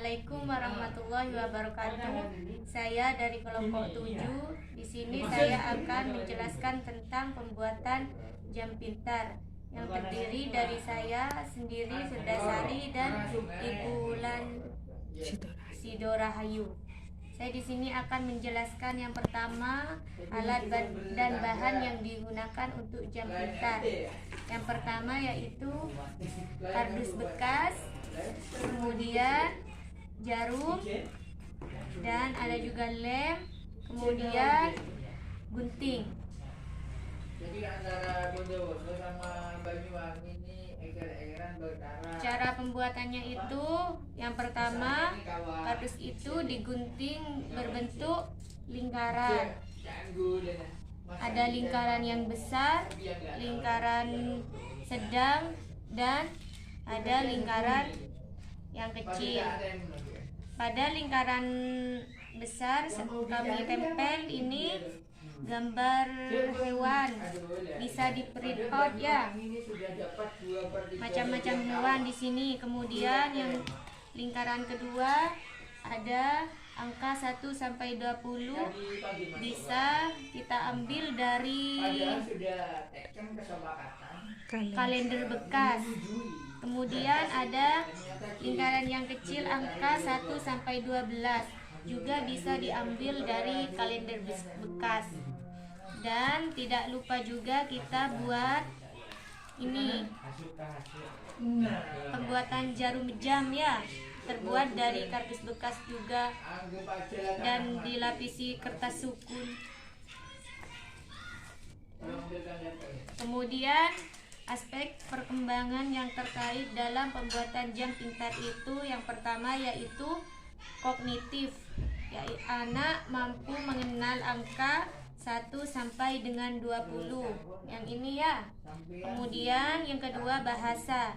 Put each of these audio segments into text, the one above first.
Assalamualaikum warahmatullahi wabarakatuh. Saya dari kelompok 7. Di sini saya akan menjelaskan tentang pembuatan jam pintar yang terdiri dari saya sendiri, Serdasari, dan Ibu Lan Sidorahayu. Saya di sini akan menjelaskan yang pertama alat dan bahan yang digunakan untuk jam pintar. Yang pertama yaitu kardus bekas, kemudian jarum, dan ada juga lem, kemudian gunting. Jadi antara Bondowoso sama Banyuwangi ini eger-egeran berdarah. Cara pembuatannya itu yang pertama, kardus itu digunting berbentuk lingkaran. Ada lingkaran yang besar, lingkaran sedang, dan ada lingkaran yang kecil. Pada lingkaran besar kami tempel ini gambar hewan, bisa di print out ya, macam-macam hewan di sini. Kemudian yang lingkaran kedua ada angka 1 sampai 20, bisa kita ambil dari kalender bekas. Kemudian ada lingkaran yang kecil angka 1 sampai 12, juga bisa diambil dari kalender bekas. Dan tidak lupa juga kita buat ini pembuatan jarum jam ya, terbuat dari kardus bekas juga dan dilapisi kertas sukun. Kemudian aspek perkembangan yang terkait dalam pembuatan jam pintar itu yang pertama yaitu kognitif, yaitu anak mampu mengenal angka 1 sampai dengan 20, yang ini ya. Kemudian yang kedua bahasa,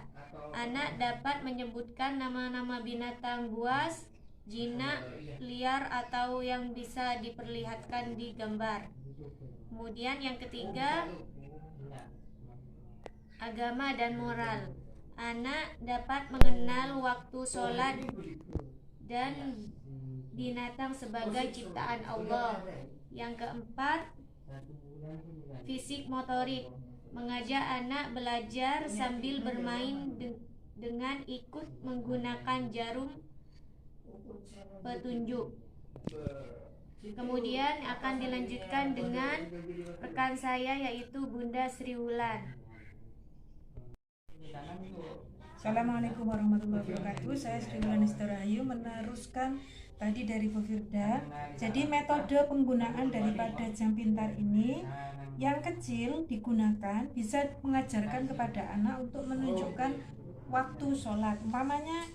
anak dapat menyebutkan nama-nama binatang buas, jinak, liar atau yang bisa diperlihatkan di gambar. Kemudian yang ketiga agama dan moral, anak dapat mengenal waktu sholat dan binatang sebagai ciptaan Allah. Yang keempat, fisik motorik, mengajak anak belajar sambil bermain dengan ikut menggunakan jarum petunjuk. Kemudian akan dilanjutkan dengan rekan saya yaitu Bunda Sri Wulan. Assalamualaikum warahmatullahi wabarakatuh. Saya Sri Wulan Sidorahayu meneruskan tadi dari Bu Firda. Jadi metode penggunaan daripada jam pintar ini yang kecil digunakan bisa mengajarkan kepada anak untuk menunjukkan waktu sholat. Umpamanya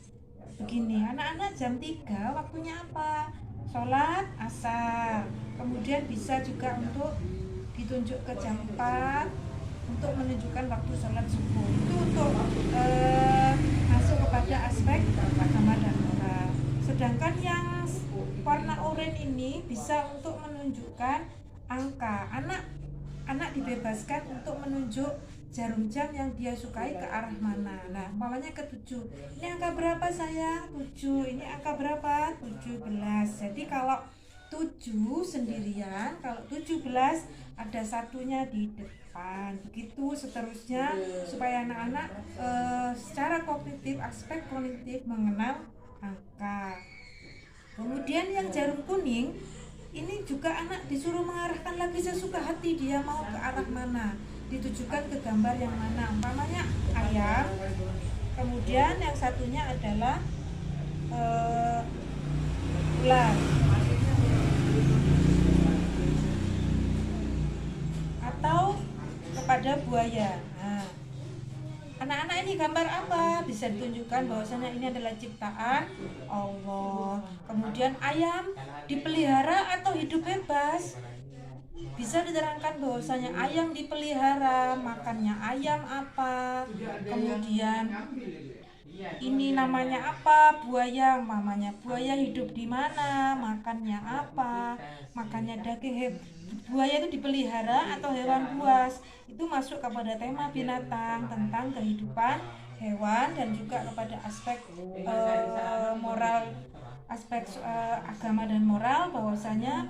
begini, anak-anak jam 3 waktunya apa? Sholat asar. Kemudian bisa juga untuk ditunjuk ke jam 4 untuk menunjukkan waktu sholat subuh. Itu untuk masuk kepada aspek agama dan moral. Sedangkan yang warna oranye ini bisa untuk menunjukkan angka. Anak dibebaskan untuk menunjuk jarum jam yang dia sukai ke arah mana. Nah, umpamanya ke 7. Ini angka berapa sayang? 7. Ini angka berapa? 17. Jadi kalau 7 sendirian, kalau 17 ada satunya di depan. Begitu seterusnya supaya anak-anak secara kognitif, aspek kognitif mengenal angka. Kemudian yang jarum kuning ini juga anak disuruh mengarahkan lagi sesuka hati dia mau ke arah mana, ditujukan ke gambar yang mana. Umpamanya ayam, kemudian yang satunya adalah ular atau kepada buaya. Nah, anak-anak ini gambar apa? Bisa ditunjukkan bahwasanya ini adalah ciptaan Allah. Kemudian ayam dipelihara atau hidup bebas? Bisa diterangkan bahwasanya ayam dipelihara, makannya ayam apa? Kemudian ini namanya apa? Buaya, mamanya buaya hidup di mana? Makannya apa? Makannya daging. Buaya itu dipelihara atau hewan buas? Itu masuk kepada tema binatang, tentang kehidupan hewan dan juga kepada aspek moral aspek agama dan moral, bahwasanya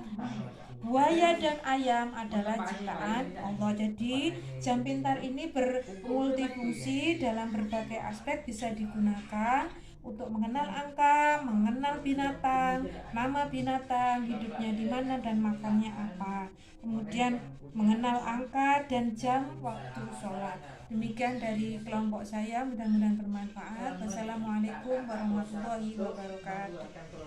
buaya dan ayam adalah ciptaan Allah. Jadi jam pintar ini bermultifungsi dalam berbagai aspek, bisa digunakan untuk mengenal angka, mengenal binatang, nama binatang, hidupnya di mana dan makannya apa. Kemudian mengenal angka dan jam waktu sholat. Demikian dari kelompok saya, mudah-mudahan bermanfaat. Wassalamualaikum warahmatullahi wabarakatuh.